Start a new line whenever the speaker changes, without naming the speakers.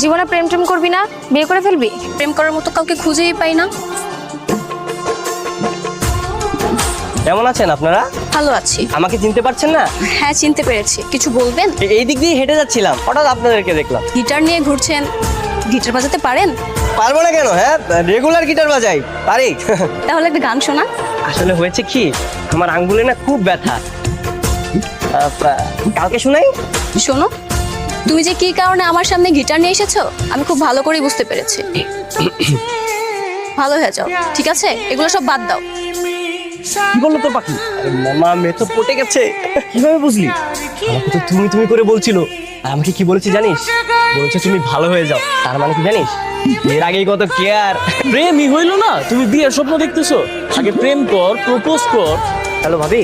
জীবনে প্রেম টেম করবি না, বিয়ে করে ফেলবি?
প্রেম করার মতো কাউকে খুঁজেই পাই না।
কেমন আছেন আপনারা?
ভালো আছি।
আমাকে চিনতে পারছেন না?
হ্যাঁ, চিনতে পেরেছি। কিছু বলবেন?
এই দিক দিয়ে হেঁটে যাচ্ছিলাম, হঠাৎ আপনাদেরকে দেখলাম।
গিটার নিয়ে ঘুরছেন, গিটার বাজাতে পারেন?
পারবো না কেন? হ্যাঁ, রেগুলার গিটার বাজাই, পারি।
তাহলে একটা গান শোনা।
আসলে হয়েছে কি, আমার আঙ্গুলে না খুব ব্যথা। কালকে শোনাই।
শোনো, তুমি যে কি কারণে আমার সামনে গিটার নিয়ে এসেছো আমি খুব ভালো করেই বুঝতে পেরেছি। ভালো হয়ে যাও, ঠিক আছে? এগুলো সব বাদ দাও।
কি বললো তোর পাখি? মামা মেয়ে তো পটে গেছে। কিভাবে বুঝলি? আমাকে তো তুমি তুমি করে বলছিল। আর আমাকে কি বলেছে জানিস? বলেছে তুমি ভালো হয়ে যাও। তার মানে কি জানিস? এর আগেই কত কেয়ার।
প্রেমই হইলো না, তুমি বিয়ের স্বপ্ন দেখতেছো? আগে প্রেম কর, প্রপোজ কর।
হ্যালো ভাবি,